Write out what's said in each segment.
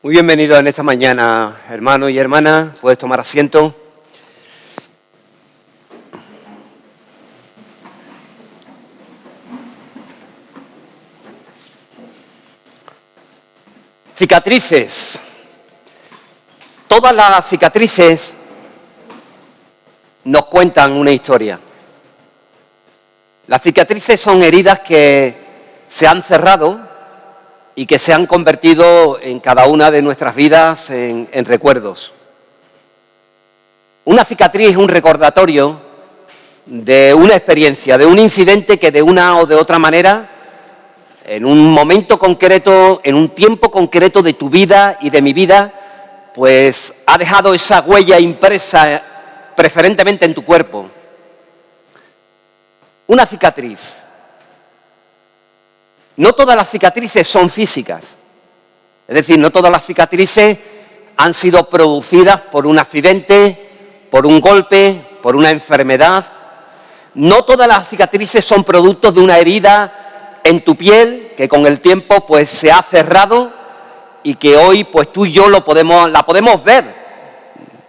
Muy bienvenidos en esta mañana, hermanos y hermanas. Puedes tomar asiento. Cicatrices. Todas las cicatrices nos cuentan una historia. Las cicatrices son heridas que se han cerrado y que se han convertido en cada una de nuestras vidas en recuerdos. Una cicatriz es un recordatorio de una experiencia, de un incidente que de una o de otra manera, en un momento concreto, en un tiempo concreto de tu vida y de mi vida, pues ha dejado esa huella impresa preferentemente en tu cuerpo. Una cicatriz. No todas las cicatrices son físicas, es decir, no todas las cicatrices han sido producidas por un accidente, por un golpe, por una enfermedad. No todas las cicatrices son productos de una herida en tu piel que con el tiempo pues se ha cerrado y que hoy pues tú y yo la podemos ver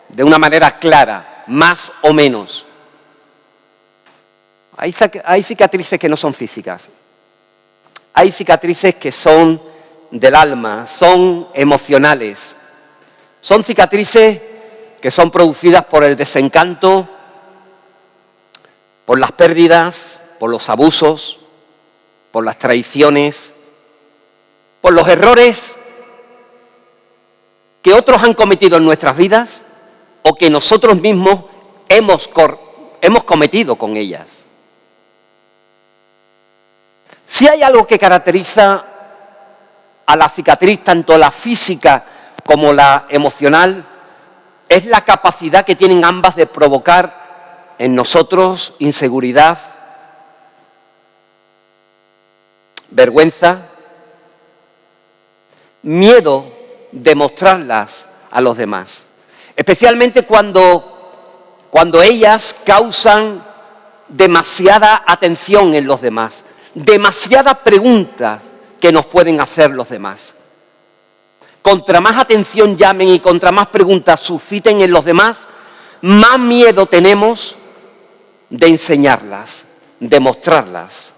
de una manera clara, más o menos. Hay cicatrices que no son físicas. Hay cicatrices que son del alma, son emocionales. Son cicatrices que son producidas por el desencanto, por las pérdidas, por los abusos, por las traiciones, por los errores que otros han cometido en nuestras vidas o que nosotros mismos hemos cometido con ellas. Si hay algo que caracteriza a la cicatriz, tanto la física como la emocional, es la capacidad que tienen ambas de provocar en nosotros inseguridad, vergüenza, miedo de mostrarlas a los demás. Especialmente cuando ellas causan demasiada atención en los demás. Demasiadas preguntas que nos pueden hacer los demás. Contra más atención llamen y contra más preguntas susciten en los demás, más miedo tenemos de enseñarlas, de mostrarlas.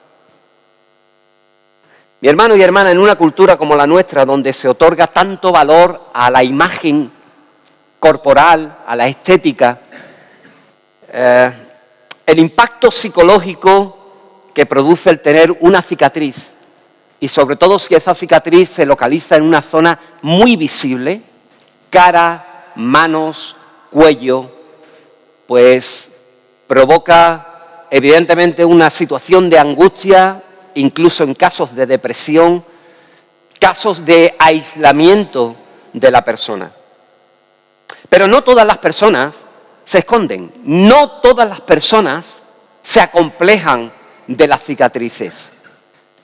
Mi hermano y hermana, en una cultura como la nuestra, donde se otorga tanto valor a la imagen corporal, a la estética, el impacto psicológico que produce el tener una cicatriz, y sobre todo si esa cicatriz se localiza en una zona muy visible, cara, manos, cuello, pues provoca evidentemente una situación de angustia, incluso en casos de depresión, casos de aislamiento de la persona. Pero no todas las personas se esconden, no todas las personas se acomplejan de las cicatrices.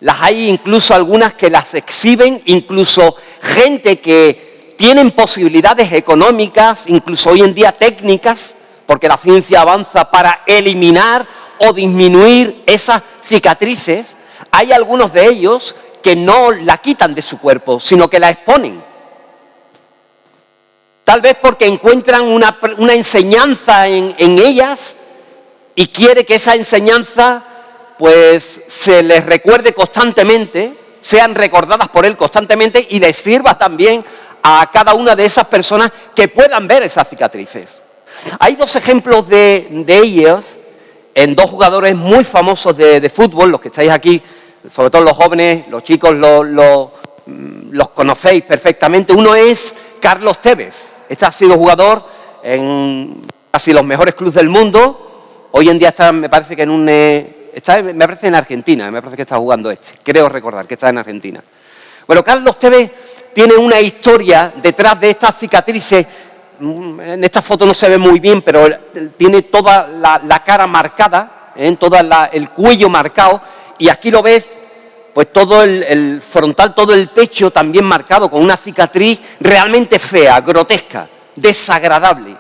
Las hay incluso algunas que las exhiben, incluso gente que tienen posibilidades económicas, incluso hoy en día técnicas, porque la ciencia avanza para eliminar o disminuir esas cicatrices. Hay algunos de ellos que no la quitan de su cuerpo, sino que la exponen. Tal vez porque encuentran una enseñanza en ellas y quiere que esa enseñanza pues se les recuerde constantemente, sean recordadas por él constantemente y les sirva también a cada una de esas personas que puedan ver esas cicatrices. Hay dos ejemplos de ellas en dos jugadores muy famosos de fútbol, los que estáis aquí, sobre todo los jóvenes, los chicos los conocéis perfectamente. Uno es Carlos Tevez. Este ha sido jugador en casi los mejores clubes del mundo. Hoy en día está, me parece que me parece en Argentina, me parece que está jugando creo recordar que está en Argentina. Bueno, Carlos Tevez tiene una historia detrás de estas cicatrices. En esta foto no se ve muy bien, pero tiene toda la cara marcada, todo el cuello marcado, y aquí lo ves, pues todo el frontal, todo el pecho también marcado con una cicatriz realmente fea, grotesca, desagradable.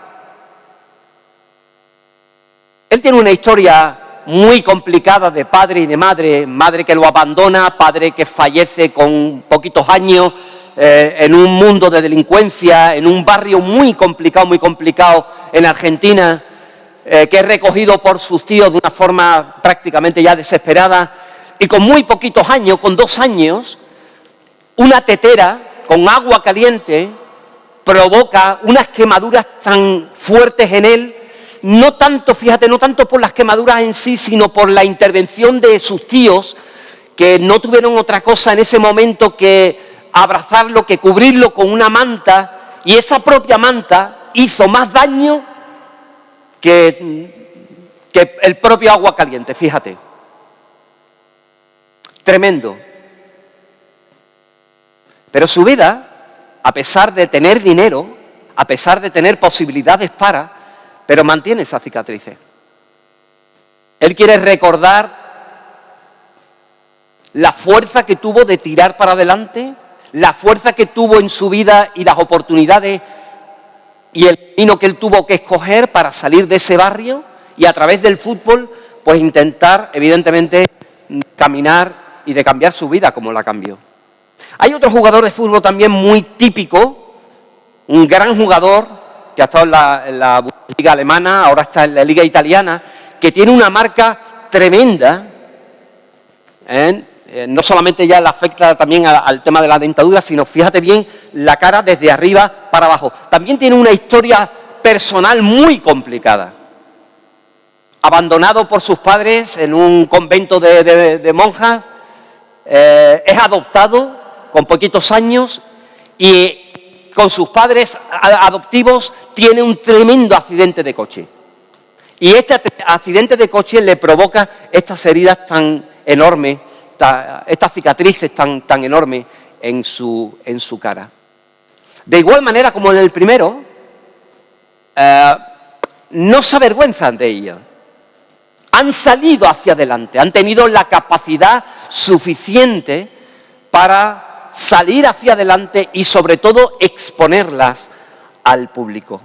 Él tiene una historia muy complicada de padre y de madre que lo abandona, padre que fallece con poquitos años, en un mundo de delincuencia, en un barrio muy complicado en Argentina, que es recogido por sus tíos de una forma prácticamente ya desesperada, y con muy poquitos años, con 2 años, una tetera con agua caliente provoca unas quemaduras tan fuertes en él, no tanto por las quemaduras en sí, sino por la intervención de sus tíos, que no tuvieron otra cosa en ese momento que abrazarlo, que cubrirlo con una manta, y esa propia manta hizo más daño que el propio agua caliente, fíjate. Tremendo. Pero su vida, a pesar de tener dinero, a pesar de tener posibilidades pero mantiene esas cicatrices. Él quiere recordar la fuerza que tuvo de tirar para adelante, la fuerza que tuvo en su vida y las oportunidades y el camino que él tuvo que escoger para salir de ese barrio y a través del fútbol, pues intentar, evidentemente, caminar y de cambiar su vida como la cambió. Hay otro jugador de fútbol también muy típico, un gran jugador que ha estado en la Liga alemana, ahora está en la Liga italiana, que tiene una marca tremenda, no solamente ya le afecta también al tema de la dentadura, sino fíjate bien la cara desde arriba para abajo. También tiene una historia personal muy complicada. Abandonado por sus padres en un convento de monjas, es adoptado con poquitos años y con sus padres adoptivos tiene un tremendo accidente de coche. Y este accidente de coche le provoca estas heridas tan enormes, estas cicatrices tan enormes en su cara. De igual manera como en el primero, no se avergüenzan de ello. Han salido hacia adelante, han tenido la capacidad suficiente para salir hacia adelante y sobre todo exponerlas al público.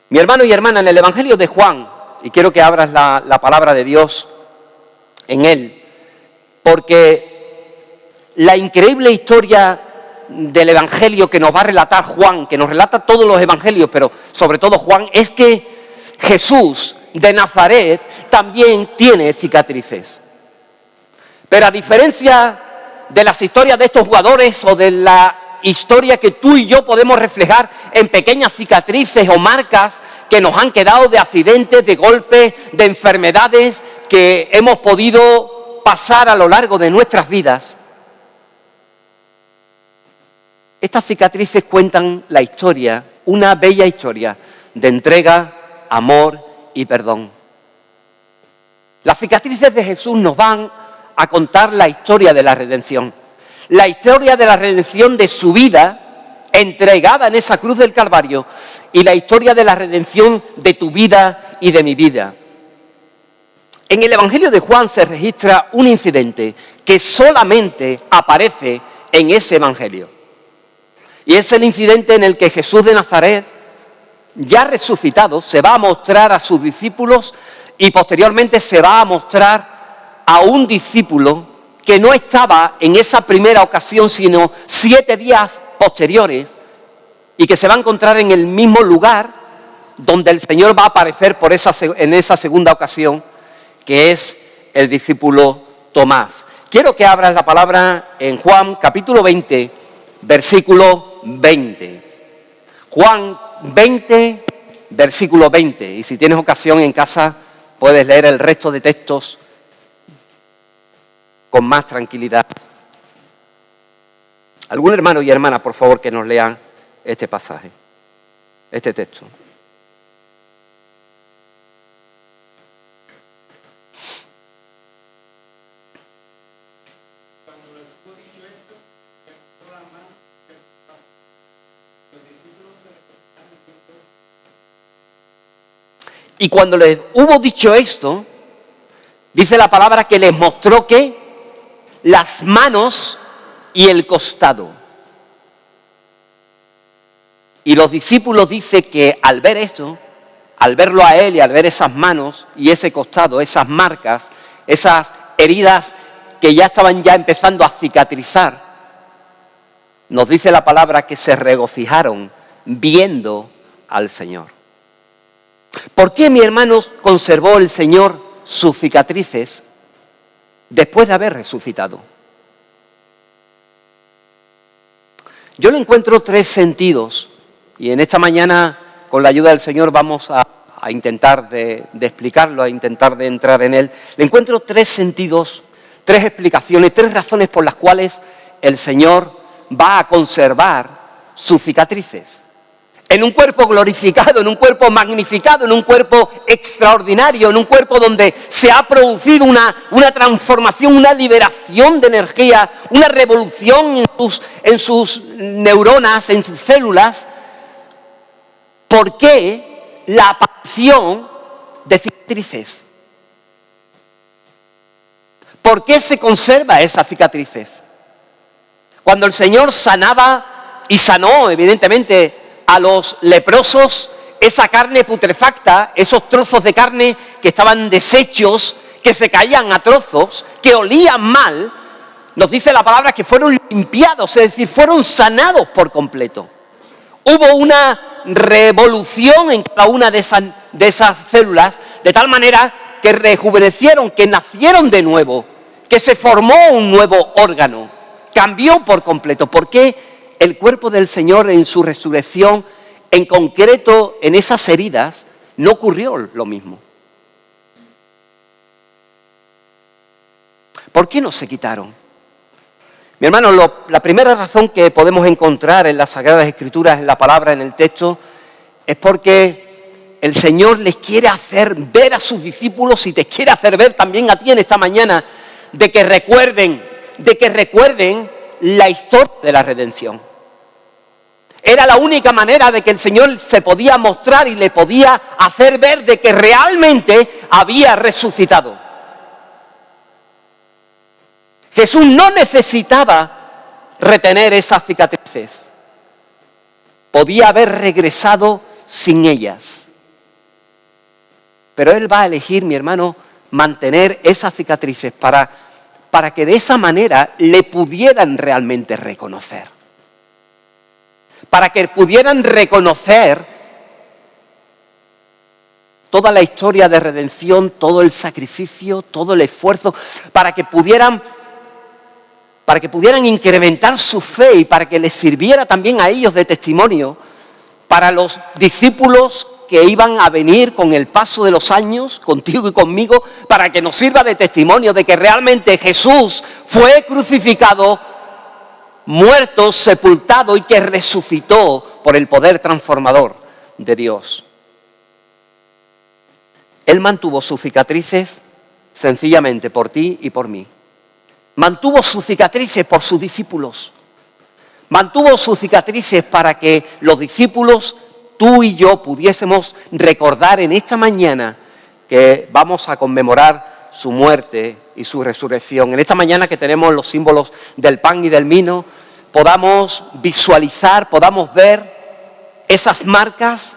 Mi hermano y hermana, en el Evangelio de Juan, y quiero que abras la palabra de Dios en él, porque la increíble historia del Evangelio que nos va a relatar Juan, que nos relata todos los Evangelios, pero sobre todo Juan, es que Jesús de Nazaret también tiene cicatrices. Pero a diferencia de las historias de estos jugadores o de la historia que tú y yo podemos reflejar en pequeñas cicatrices o marcas que nos han quedado de accidentes, de golpes, de enfermedades que hemos podido pasar a lo largo de nuestras vidas, estas cicatrices cuentan la historia, una bella historia de entrega, amor y perdón. Las cicatrices de Jesús nos van a contar la historia de la redención. La historia de la redención de su vida entregada en esa cruz del Calvario y la historia de la redención de tu vida y de mi vida. En el Evangelio de Juan se registra un incidente que solamente aparece en ese Evangelio. Y es el incidente en el que Jesús de Nazaret, ya resucitado, se va a mostrar a sus discípulos y posteriormente se va a mostrar a un discípulo que no estaba en esa primera ocasión, sino 7 días posteriores, y que se va a encontrar en el mismo lugar donde el Señor va a aparecer en esa segunda ocasión, que es el discípulo Tomás. Quiero que abras la palabra en Juan capítulo 20, versículo 20. Juan 20, versículo 20. Y si tienes ocasión en casa, puedes leer el resto de textos con más tranquilidad. Algún hermano y hermana, por favor, que nos lean este pasaje, este texto. Y cuando les hubo dicho esto, dice la palabra que les mostró que las manos y el costado. Y los discípulos dicen que al ver esto, al verlo a él y al ver esas manos y ese costado, esas marcas, esas heridas que ya estaban ya empezando a cicatrizar, Nos dice la palabra que se regocijaron viendo al Señor. ¿Por qué, mi hermano, conservó el Señor sus cicatrices después de haber resucitado? Yo le encuentro 3 sentidos y en esta mañana, con la ayuda del Señor, vamos a intentar de explicarlo, a intentar de entrar en él. Le encuentro 3 sentidos, 3 explicaciones, 3 razones por las cuales el Señor va a conservar sus cicatrices. En un cuerpo glorificado, en un cuerpo magnificado, en un cuerpo extraordinario, en un cuerpo donde se ha producido una transformación, una liberación de energía, una revolución en sus neuronas, en sus células. ¿Por qué la aparición de cicatrices? ¿Por qué se conserva esas cicatrices? Cuando el Señor sanaba y sanó, evidentemente, a los leprosos, esa carne putrefacta, esos trozos de carne que estaban deshechos, que se caían a trozos, que olían mal, nos dice la palabra que fueron limpiados, es decir, fueron sanados por completo. Hubo una revolución en cada una de esas células, de tal manera que rejuvenecieron, que nacieron de nuevo, que se formó un nuevo órgano, cambió por completo. ¿Por qué? El cuerpo del Señor en su resurrección, en concreto en esas heridas, no ocurrió lo mismo. ¿Por qué no se quitaron? Mi hermano, la primera razón que podemos encontrar en las Sagradas Escrituras, en la palabra, en el texto, es porque el Señor les quiere hacer ver a sus discípulos y te quiere hacer ver también a ti en esta mañana, de que recuerden la historia de la redención. Era la única manera de que el Señor se podía mostrar y le podía hacer ver de que realmente había resucitado. Jesús no necesitaba retener esas cicatrices. Podía haber regresado sin ellas. Pero Él va a elegir, mi hermano, mantener esas cicatrices para que de esa manera le pudieran realmente reconocer. Para que pudieran reconocer toda la historia de redención, todo el sacrificio, todo el esfuerzo, para que pudieran incrementar su fe y para que les sirviera también a ellos de testimonio para los discípulos que iban a venir con el paso de los años, contigo y conmigo, para que nos sirva de testimonio de que realmente Jesús fue crucificado, muerto, sepultado y que resucitó por el poder transformador de Dios. Él mantuvo sus cicatrices sencillamente por ti y por mí. Mantuvo sus cicatrices por sus discípulos. Mantuvo sus cicatrices para que los discípulos, tú y yo, pudiésemos recordar en esta mañana que vamos a conmemorar su muerte y su resurrección. En esta mañana que tenemos los símbolos del pan y del vino, podamos visualizar, podamos ver esas marcas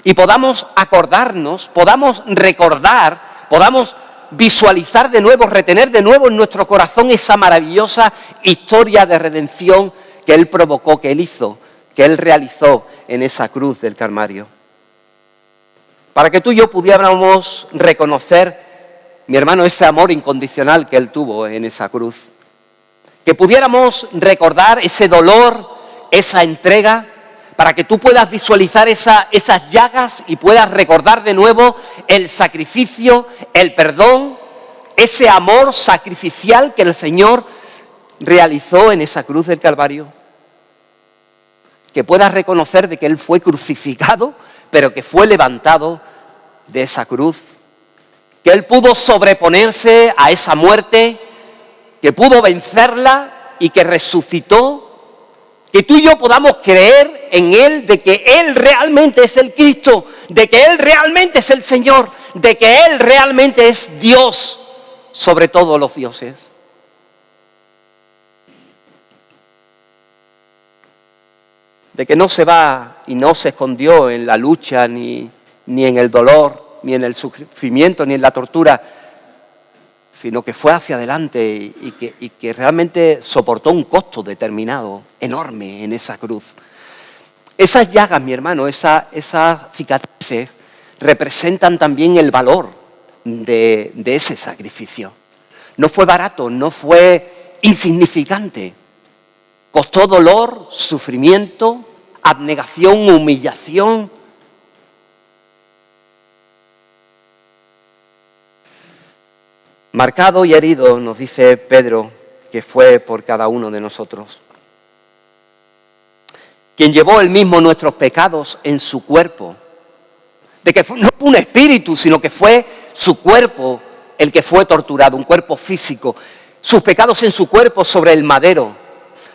y podamos acordarnos, podamos recordar, podamos visualizar de nuevo, retener de nuevo en nuestro corazón esa maravillosa historia de redención que Él provocó, que Él hizo, que Él realizó en esa cruz del Calvario. Para que tú y yo pudiéramos reconocer, mi hermano, ese amor incondicional que Él tuvo en esa cruz. Que pudiéramos recordar ese dolor, esa entrega, para que tú puedas visualizar esas llagas y puedas recordar de nuevo el sacrificio, el perdón, ese amor sacrificial que el Señor realizó en esa cruz del Calvario. Que puedas reconocer de que Él fue crucificado, pero que fue levantado de esa cruz. Que Él pudo sobreponerse a esa muerte, que pudo vencerla y que resucitó. Que tú y yo podamos creer en Él, de que Él realmente es el Cristo, de que Él realmente es el Señor, de que Él realmente es Dios sobre todos los dioses. De que no se va y no se escondió en la lucha, ni en el dolor, ni en el sufrimiento, ni en la tortura, sino que fue hacia adelante y que realmente soportó un costo determinado, enorme, en esa cruz. Esas llagas, mi hermano, esas cicatrices, representan también el valor de ese sacrificio. No fue barato, no fue insignificante. Costó dolor, sufrimiento, abnegación, humillación. Marcado y herido, nos dice Pedro, que fue por cada uno de nosotros. Quien llevó él mismo nuestros pecados en su cuerpo. De que no fue un espíritu, sino que fue su cuerpo el que fue torturado, un cuerpo físico. Sus pecados en su cuerpo sobre el madero,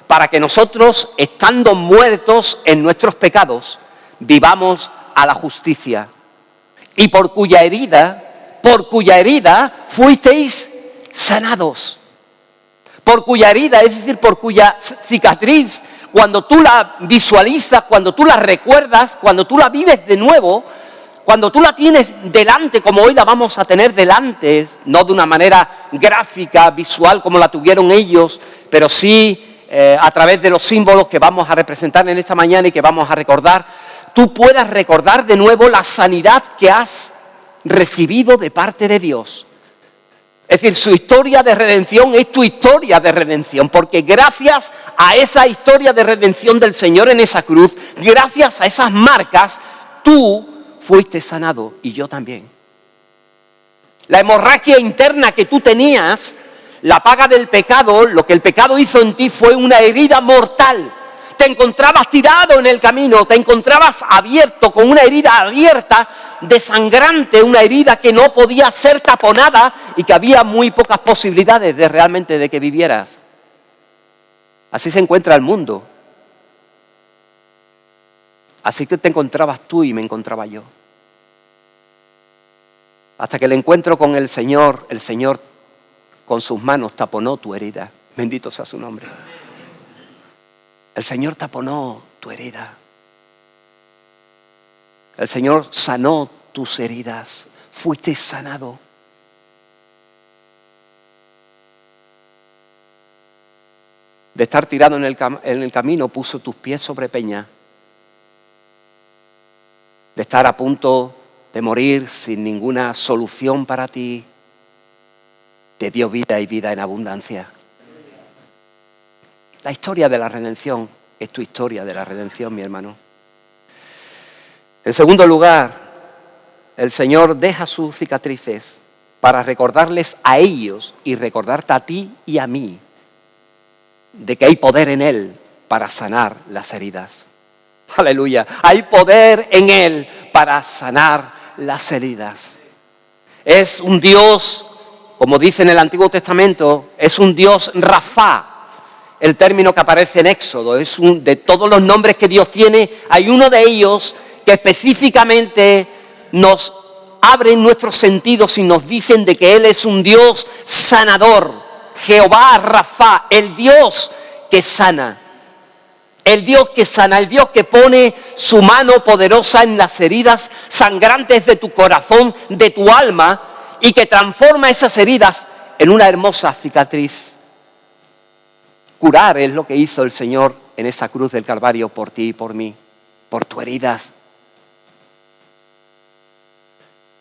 para que nosotros, estando muertos en nuestros pecados, vivamos a la justicia. Y por cuya herida fuisteis sanados. Por cuya herida, es decir, por cuya cicatriz, cuando tú la visualizas, cuando tú la recuerdas, cuando tú la vives de nuevo, cuando tú la tienes delante, como hoy la vamos a tener delante, no de una manera gráfica, visual, como la tuvieron ellos, pero sí a través de los símbolos que vamos a representar en esta mañana y que vamos a recordar, tú puedas recordar de nuevo la sanidad que has recibido de parte de Dios. Es decir, su historia de redención es tu historia de redención, porque gracias a esa historia de redención del Señor en esa cruz, gracias a esas marcas, tú fuiste sanado y yo también. La hemorragia interna que tú tenías, la paga del pecado, lo que el pecado hizo en ti fue una herida mortal. Te encontrabas tirado en el camino, te encontrabas abierto, con una herida abierta, desangrante, una herida que no podía ser taponada y que había muy pocas posibilidades de realmente de que vivieras. Así se encuentra el mundo. Así que te encontrabas tú y me encontraba yo. Hasta que el encuentro con el Señor con sus manos taponó tu herida. Bendito sea su nombre. El Señor taponó tu herida. El Señor sanó tus heridas. Fuiste sanado. De estar tirado en el camino, puso tus pies sobre peña. De estar a punto de morir sin ninguna solución para ti, te dio vida y vida en abundancia. La historia de la redención es tu historia de la redención, mi hermano. En segundo lugar, el Señor deja sus cicatrices para recordarles a ellos y recordarte a ti y a mí de que hay poder en Él para sanar las heridas. Aleluya. Hay poder en Él para sanar las heridas. Es un Dios, como dice en el Antiguo Testamento, es un Dios Rafa. El término que aparece en Éxodo, de todos los nombres que Dios tiene, hay uno de ellos que específicamente nos abren nuestros sentidos y nos dicen de que Él es un Dios sanador. Jehová Rafa, el Dios que sana. El Dios que sana, el Dios que pone su mano poderosa en las heridas sangrantes de tu corazón, de tu alma, y que transforma esas heridas en una hermosa cicatriz. Curar es lo que hizo el Señor en esa cruz del Calvario por ti y por mí, por tus heridas.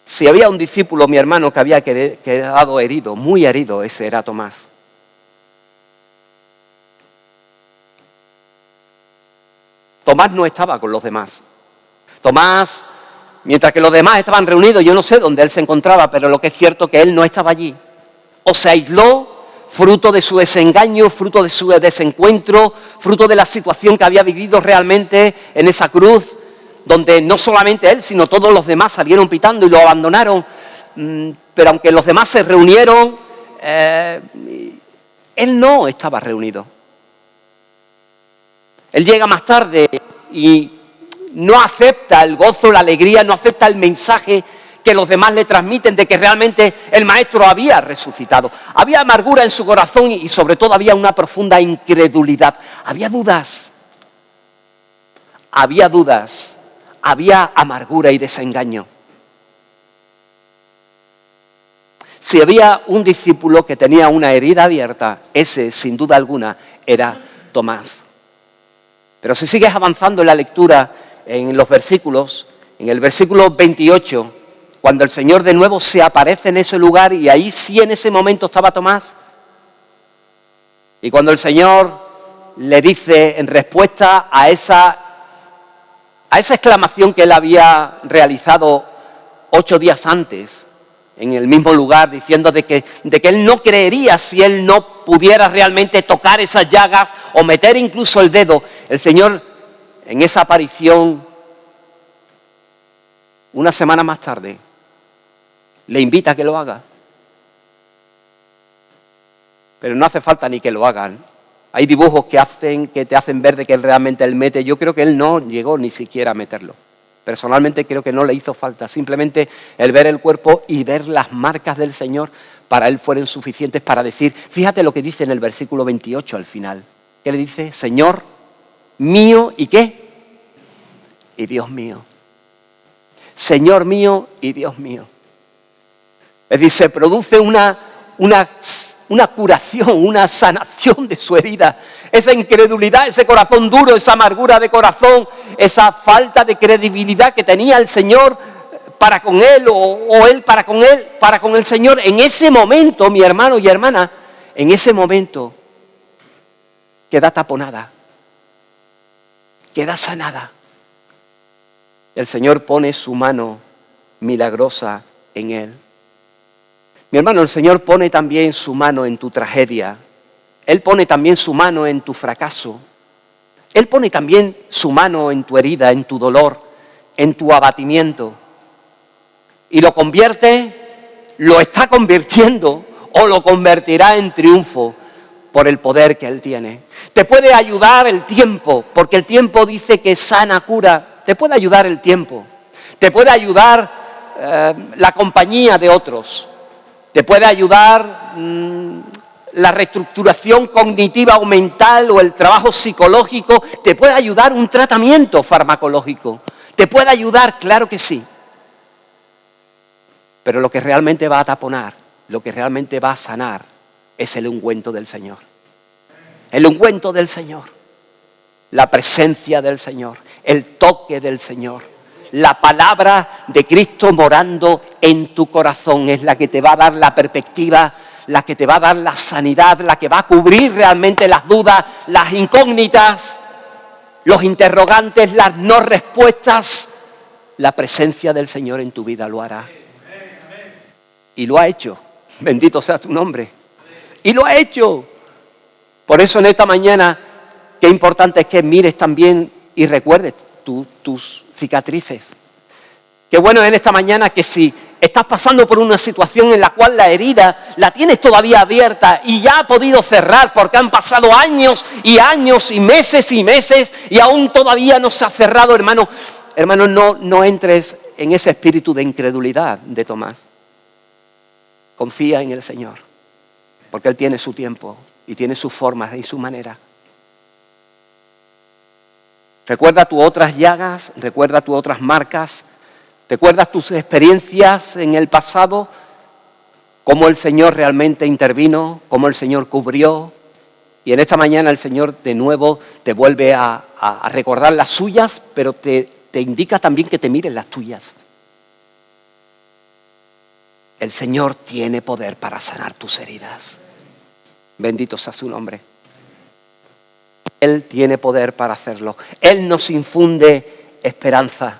Si había un discípulo, mi hermano, que había quedado herido, muy herido, ese era Tomás. Tomás no estaba con los demás. Tomás, mientras que los demás estaban reunidos, yo no sé dónde él se encontraba, pero lo que es cierto es que él no estaba allí. O se aisló, fruto de su desengaño, fruto de su desencuentro, fruto de la situación que había vivido realmente en esa cruz, donde no solamente él, sino todos los demás salieron pitando y lo abandonaron. Pero aunque los demás se reunieron, él no estaba reunido. Él llega más tarde y no acepta el gozo, la alegría, no acepta el mensaje que los demás le transmiten de que realmente el Maestro había resucitado. Había amargura en su corazón y sobre todo había una profunda incredulidad. Había dudas, había amargura y desengaño. Si había un discípulo que tenía una herida abierta, ese, sin duda alguna, era Tomás. Pero si sigues avanzando en la lectura, en los versículos, en el versículo 28, cuando el Señor de nuevo se aparece en ese lugar, y ahí sí en ese momento estaba Tomás, y cuando el Señor le dice en respuesta a esa exclamación que él había realizado 8 días antes, en el mismo lugar, diciendo de que él no creería si él no pudiera realmente tocar esas llagas o meter incluso el dedo, el Señor en esa aparición, una semana más tarde, le invita a que lo haga. Pero no hace falta ni que lo hagan. Hay dibujos que te hacen ver de que realmente él mete. Yo creo que él no llegó ni siquiera a meterlo. Personalmente creo que no le hizo falta. Simplemente el ver el cuerpo y ver las marcas del Señor para él fueron suficientes para decir, fíjate lo que dice en el versículo 28 al final. ¿Qué le dice? Señor mío, ¿y qué? Y Dios mío. Señor mío y Dios mío. Es decir, se produce una curación, una sanación de su herida. Esa incredulidad, ese corazón duro, esa amargura de corazón, esa falta de credibilidad que tenía el Señor para con él o él para con el Señor. En ese momento, mi hermano y hermana, en ese momento queda taponada, queda sanada. El Señor pone su mano milagrosa en él. Mi hermano, el Señor pone también su mano en tu tragedia. Él pone también su mano en tu fracaso. Él pone también su mano en tu herida, en tu dolor, en tu abatimiento. Y lo convierte, lo está convirtiendo o lo convertirá en triunfo por el poder que Él tiene. Te puede ayudar el tiempo, porque el tiempo dice que sana, cura. Te puede ayudar el tiempo. Te puede ayudar la compañía de otros. Te puede ayudar la reestructuración cognitiva o mental o el trabajo psicológico. Te puede ayudar un tratamiento farmacológico. Te puede ayudar, claro que sí. Pero lo que realmente va a taponar, lo que realmente va a sanar, es el ungüento del Señor. El ungüento del Señor. La presencia del Señor. El toque del Señor. La palabra de Cristo morando en tu corazón es la que te va a dar la perspectiva, la que te va a dar la sanidad, la que va a cubrir realmente las dudas, las incógnitas, los interrogantes, las no respuestas. La presencia del Señor en tu vida lo hará. Y lo ha hecho. Bendito sea tu nombre. Y lo ha hecho. Por eso en esta mañana, qué importante es que mires también y recuerdes tus cicatrices. Qué bueno en esta mañana que si estás pasando por una situación en la cual la herida la tienes todavía abierta y ya ha podido cerrar porque han pasado años y meses y aún todavía no se ha cerrado, hermano. Hermano, no entres en ese espíritu de incredulidad de Tomás. Confía en el Señor, porque Él tiene su tiempo y tiene sus formas y su manera. Recuerda tus otras llagas, recuerda tus otras marcas, recuerdas tus experiencias en el pasado, cómo el Señor realmente intervino, cómo el Señor cubrió. Y en esta mañana el Señor de nuevo te vuelve a recordar las suyas, pero te indica también que te mires las tuyas. El Señor tiene poder para sanar tus heridas. Bendito sea su nombre. Él tiene poder para hacerlo. Él nos infunde esperanza.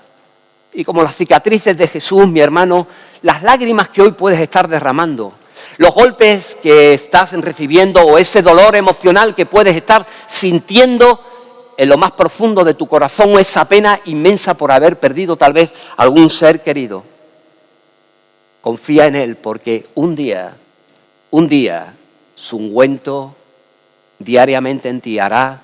Y como las cicatrices de Jesús, mi hermano, las lágrimas que hoy puedes estar derramando, los golpes que estás recibiendo o ese dolor emocional que puedes estar sintiendo en lo más profundo de tu corazón o esa pena inmensa por haber perdido tal vez algún ser querido. Confía en Él porque un día, su ungüento diariamente en ti hará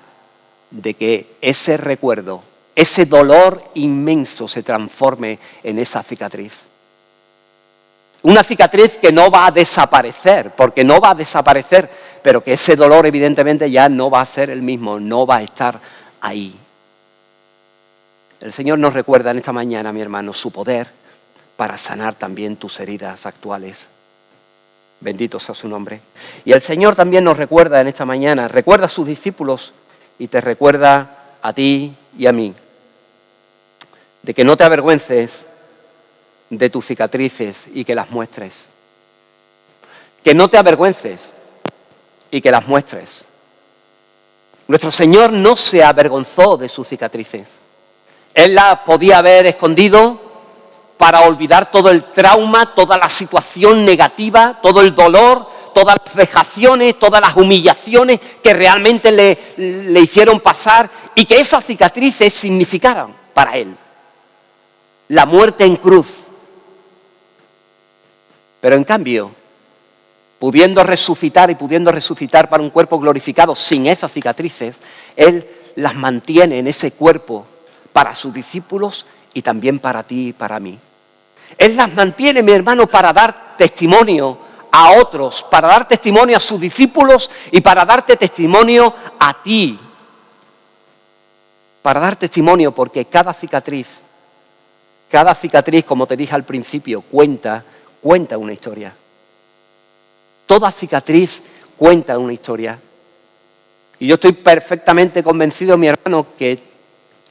de que ese recuerdo, ese dolor inmenso se transforme en esa cicatriz. Una cicatriz que no va a desaparecer, porque no va a desaparecer, pero que ese dolor evidentemente ya no va a ser el mismo, no va a estar ahí. El Señor nos recuerda en esta mañana, mi hermano, su poder para sanar también tus heridas actuales. Bendito sea su nombre. Y el Señor también nos recuerda en esta mañana, recuerda a sus discípulos y te recuerda a ti y a mí, de que no te avergüences de tus cicatrices y que las muestres. Que no te avergüences y que las muestres. Nuestro Señor no se avergonzó de sus cicatrices. Él las podía haber escondido para olvidar todo el trauma, toda la situación negativa, todo el dolor, todas las vejaciones, todas las humillaciones que realmente le hicieron pasar y que esas cicatrices significaran para Él la muerte en cruz. Pero en cambio, pudiendo resucitar para un cuerpo glorificado sin esas cicatrices, Él las mantiene en ese cuerpo para sus discípulos y también para ti y para mí. Él las mantiene, mi hermano, para dar testimonio a otros, para dar testimonio a sus discípulos y para darte testimonio a ti. Para dar testimonio porque cada cicatriz, como te dije al principio, cuenta una historia. Toda cicatriz cuenta una historia. Y yo estoy perfectamente convencido, mi hermano, que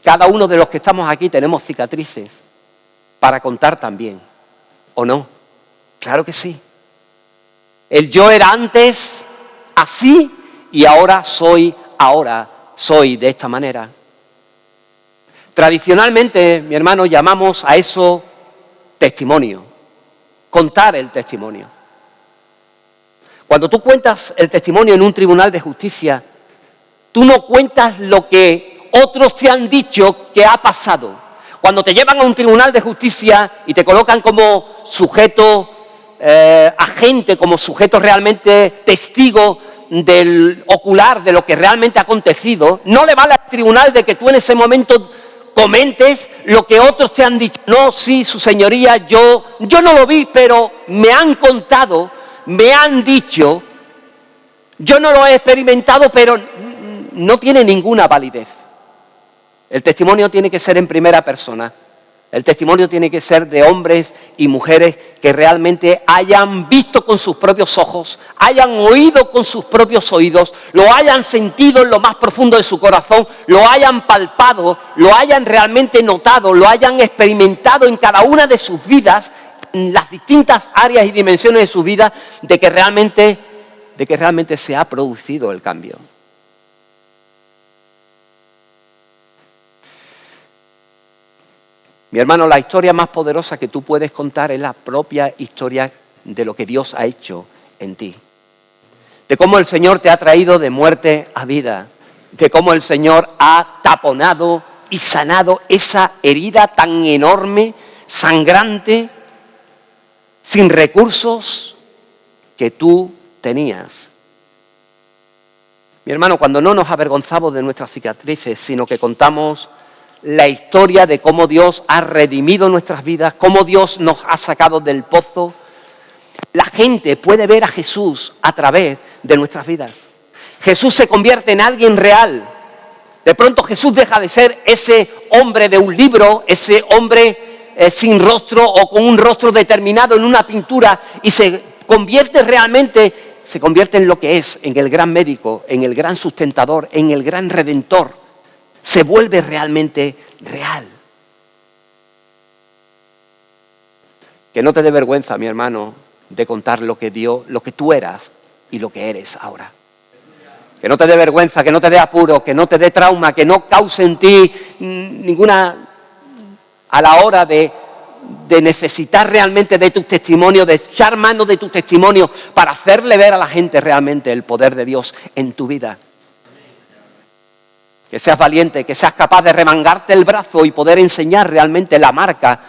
cada uno de los que estamos aquí tenemos cicatrices para contar también, ¿o no? Claro que sí. El yo era antes así y ahora soy de esta manera. Tradicionalmente, mi hermano, llamamos a eso testimonio, contar el testimonio. Cuando tú cuentas el testimonio en un tribunal de justicia, tú no cuentas lo que otros te han dicho que ha pasado. Cuando te llevan a un tribunal de justicia y te colocan como sujeto agente, como sujeto realmente testigo del ocular de lo que realmente ha acontecido, no le vale al tribunal de que tú en ese momento comentes lo que otros te han dicho. No, sí, su señoría, yo no lo vi, pero me han contado, me han dicho, yo no lo he experimentado, pero no tiene ninguna validez. El testimonio tiene que ser en primera persona. El testimonio tiene que ser de hombres y mujeres que realmente hayan visto con sus propios ojos, hayan oído con sus propios oídos, lo hayan sentido en lo más profundo de su corazón, lo hayan palpado, lo hayan realmente notado, lo hayan experimentado en cada una de sus vidas, en las distintas áreas y dimensiones de su vida, de que realmente se ha producido el cambio. Mi hermano, la historia más poderosa que tú puedes contar es la propia historia de lo que Dios ha hecho en ti. De cómo el Señor te ha traído de muerte a vida. De cómo el Señor ha taponado y sanado esa herida tan enorme, sangrante, sin recursos que tú tenías. Mi hermano, cuando no nos avergonzamos de nuestras cicatrices, sino que contamos la historia de cómo Dios ha redimido nuestras vidas, cómo Dios nos ha sacado del pozo, la gente puede ver a Jesús a través de nuestras vidas. Jesús se convierte en alguien real. De pronto Jesús deja de ser ese hombre de un libro, ese hombre sin rostro o con un rostro determinado en una pintura y se convierte en lo que es, en el gran médico, en el gran sustentador, en el gran redentor. Se vuelve realmente real. Que no te dé vergüenza, mi hermano, de contar lo que tú eras y lo que eres ahora. Que no te dé vergüenza, que no te dé apuro, que no te dé trauma, que no cause en ti ninguna, a la hora de necesitar realmente de tu testimonio, de echar mano de tu testimonio para hacerle ver a la gente realmente el poder de Dios en tu vida. Que seas valiente, que seas capaz de remangarte el brazo y poder enseñar realmente la marca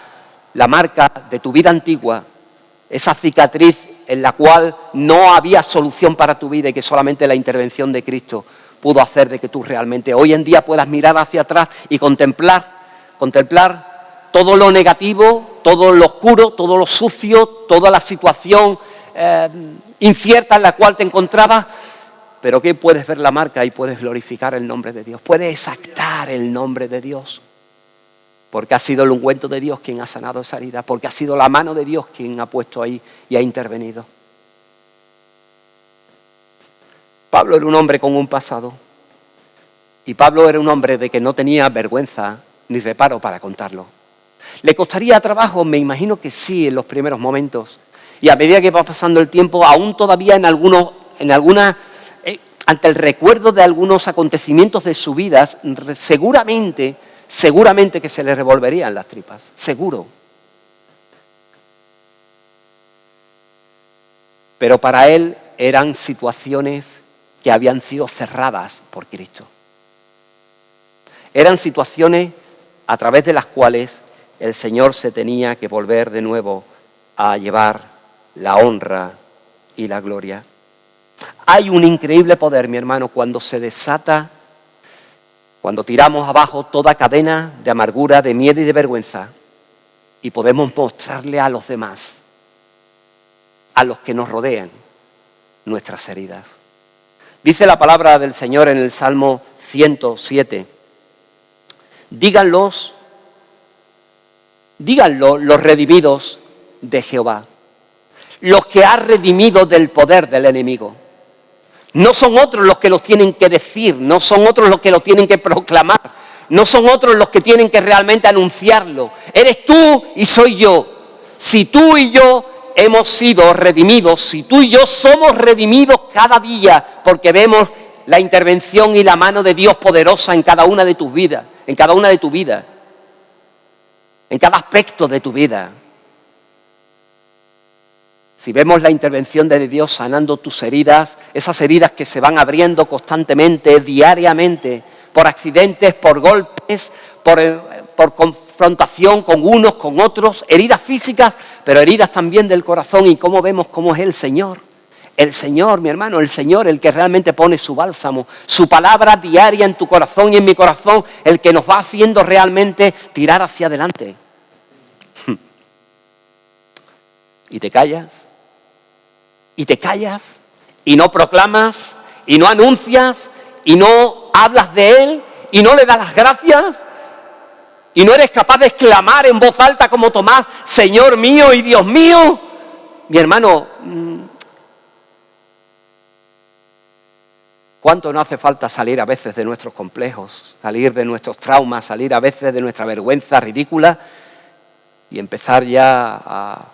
de tu vida antigua, esa cicatriz en la cual no había solución para tu vida y que solamente la intervención de Cristo pudo hacer de que tú realmente hoy en día puedas mirar hacia atrás y contemplar todo lo negativo, todo lo oscuro, todo lo sucio, toda la situación incierta en la cual te encontrabas, pero que puedes ver la marca y puedes glorificar el nombre de Dios, puedes exaltar el nombre de Dios, porque ha sido el ungüento de Dios quien ha sanado esa herida, porque ha sido la mano de Dios quien ha puesto ahí y ha intervenido. Pablo era un hombre con un pasado. Y Pablo era un hombre de que no tenía vergüenza ni reparo para contarlo. ¿Le costaría trabajo? Me imagino que sí, en los primeros momentos. Y a medida que va pasando el tiempo, aún todavía ante el recuerdo de algunos acontecimientos de su vida, seguramente que se le revolverían las tripas, seguro. Pero para él eran situaciones que habían sido cerradas por Cristo. Eran situaciones a través de las cuales el Señor se tenía que volver de nuevo a llevar la honra y la gloria. Hay un increíble poder, mi hermano, cuando se desata, cuando tiramos abajo toda cadena de amargura, de miedo y de vergüenza y podemos mostrarle a los demás, a los que nos rodean, nuestras heridas. Dice la palabra del Señor en el Salmo 107. Díganlo los redimidos de Jehová, los que ha redimido del poder del enemigo. No son otros los que los tienen que decir, no son otros los que lo tienen que proclamar, no son otros los que tienen que realmente anunciarlo. Eres tú y soy yo. Si tú y yo hemos sido redimidos, si tú y yo somos redimidos cada día, porque vemos la intervención y la mano de Dios poderosa en cada una de tus vidas, en cada una de tu vida, en cada aspecto de tu vida. Si vemos la intervención de Dios sanando tus heridas, esas heridas que se van abriendo constantemente, diariamente, por accidentes, por golpes, por confrontación con unos, con otros, heridas físicas, pero heridas también del corazón. Y cómo vemos cómo es el Señor. El Señor, mi hermano, el Señor, el que realmente pone su bálsamo, su palabra diaria en tu corazón y en mi corazón, el que nos va haciendo realmente tirar hacia adelante. Y te callas, y no proclamas, y no anuncias, y no hablas de Él, y no le das las gracias, y no eres capaz de exclamar en voz alta como Tomás, Señor mío y Dios mío. Mi hermano, ¿cuánto no hace falta salir a veces de nuestros complejos, salir de nuestros traumas, salir a veces de nuestra vergüenza ridícula y empezar ya a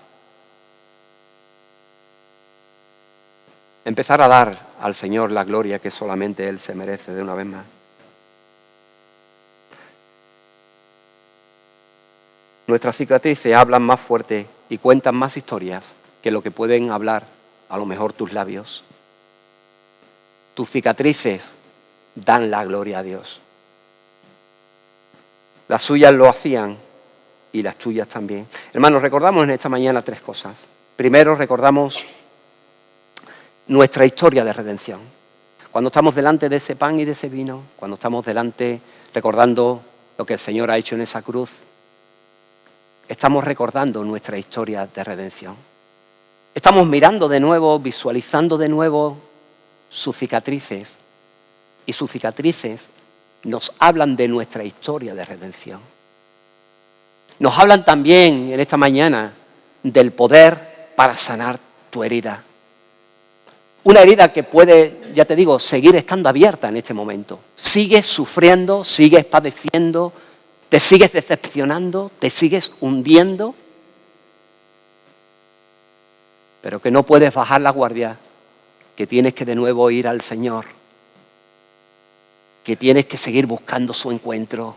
dar al Señor la gloria que solamente Él se merece de una vez más? Nuestras cicatrices hablan más fuerte y cuentan más historias que lo que pueden hablar a lo mejor tus labios. Tus cicatrices dan la gloria a Dios. Las suyas lo hacían y las tuyas también. Hermanos, recordamos en esta mañana 3 cosas. Primero, recordamos nuestra historia de redención. Cuando estamos delante de ese pan y de ese vino, cuando estamos delante recordando lo que el Señor ha hecho en esa cruz, estamos recordando nuestra historia de redención. Estamos mirando de nuevo, visualizando de nuevo sus cicatrices, y sus cicatrices nos hablan de nuestra historia de redención. Nos hablan también en esta mañana del poder para sanar tu herida. Una herida que puede, ya te digo, seguir estando abierta en este momento. Sigues sufriendo, sigues padeciendo, te sigues decepcionando, te sigues hundiendo, pero que no puedes bajar la guardia, que tienes que de nuevo ir al Señor, que tienes que seguir buscando su encuentro,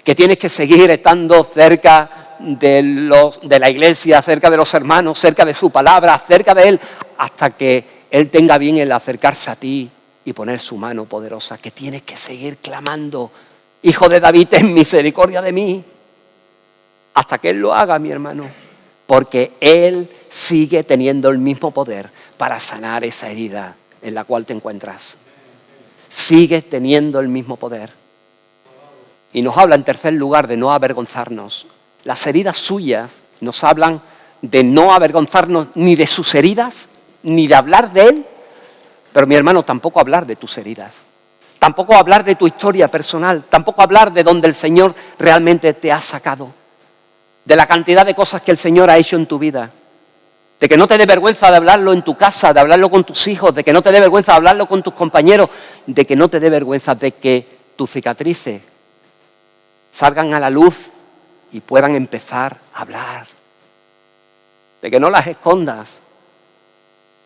que tienes que seguir estando cerca de la iglesia, cerca de los hermanos, cerca de su palabra, cerca de Él, hasta que Él tenga bien el acercarse a ti y poner su mano poderosa, que tienes que seguir clamando, Hijo de David, ten misericordia de mí, hasta que Él lo haga, mi hermano, porque Él sigue teniendo el mismo poder para sanar esa herida en la cual te encuentras. Sigue teniendo el mismo poder. Y nos habla en tercer lugar de no avergonzarnos. Las heridas suyas nos hablan de no avergonzarnos ni de sus heridas, ni de hablar de Él, pero mi hermano, tampoco hablar de tus heridas. Tampoco hablar de tu historia personal, tampoco hablar de donde el Señor realmente te ha sacado, de la cantidad de cosas que el Señor ha hecho en tu vida. de que no te dé vergüenza de hablarlo en tu casa, de hablarlo con tus hijos, de que no te dé vergüenza de hablarlo con tus compañeros, de que no te dé vergüenza de que tus cicatrices salgan a la luz y puedan empezar a hablar. De que no las escondas,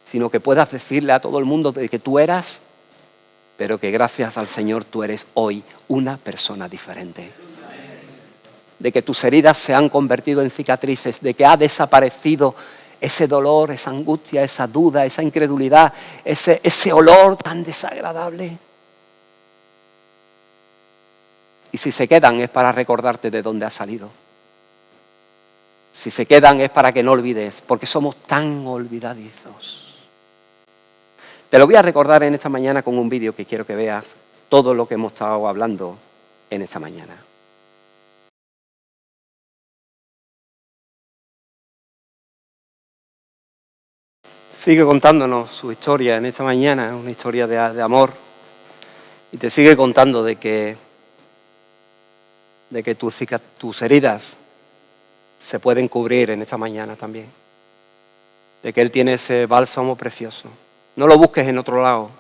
sino que puedas decirle a todo el mundo de que tú eras, pero que gracias al Señor tú eres hoy una persona diferente. De que tus heridas se han convertido en cicatrices, de que ha desaparecido ese dolor, esa angustia, esa duda, esa incredulidad, ese olor tan desagradable. Y si se quedan es para recordarte de dónde has salido. Si se quedan es para que no olvides, porque somos tan olvidadizos. Te lo voy a recordar en esta mañana con un vídeo que quiero que veas todo lo que hemos estado hablando en esta mañana. Sigue contándonos su historia en esta mañana, una historia de amor, y te sigue contando de que tus heridas se pueden cubrir en esta mañana también, de que Él tiene ese bálsamo precioso. No lo busques en otro lado,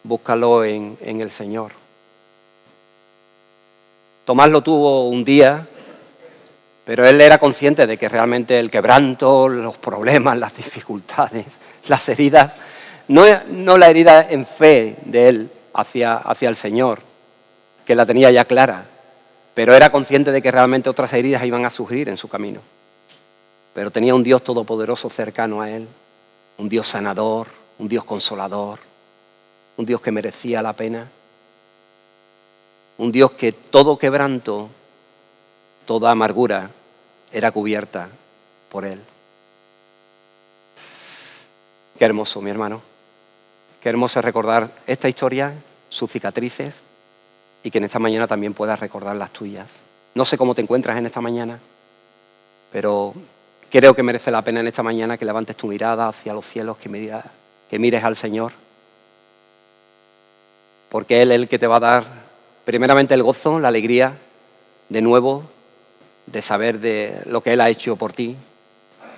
búscalo en el Señor. Tomás lo tuvo un día, pero él era consciente de que realmente el quebranto, los problemas, las dificultades, las heridas, no la herida en fe de él hacia el Señor, que la tenía ya clara, pero era consciente de que realmente otras heridas iban a surgir en su camino. Pero tenía un Dios todopoderoso cercano a él, un Dios sanador, un Dios consolador, un Dios que merecía la pena, un Dios que todo quebranto, toda amargura era cubierta por Él. Qué hermoso, mi hermano. Qué hermoso es recordar esta historia, sus cicatrices, y que en esta mañana también puedas recordar las tuyas. No sé cómo te encuentras en esta mañana, pero creo que merece la pena en esta mañana que levantes tu mirada hacia los cielos, que mires al Señor, porque Él es el que te va a dar primeramente el gozo, la alegría, de nuevo, de saber de lo que Él ha hecho por ti.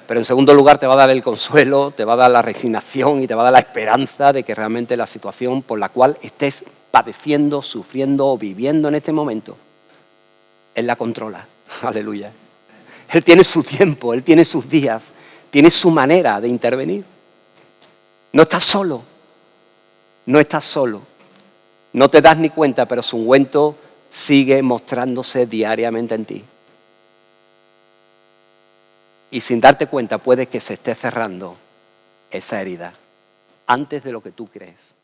Pero en segundo lugar te va a dar el consuelo, te va a dar la resignación y te va a dar la esperanza de que realmente la situación por la cual estés padeciendo, sufriendo o viviendo en este momento, Él la controla. Aleluya. Él tiene su tiempo, Él tiene sus días, tiene su manera de intervenir. No estás solo, no estás solo. No te das ni cuenta, pero su ungüento sigue mostrándose diariamente en ti. Y sin darte cuenta puede que se esté cerrando esa herida antes de lo que tú crees.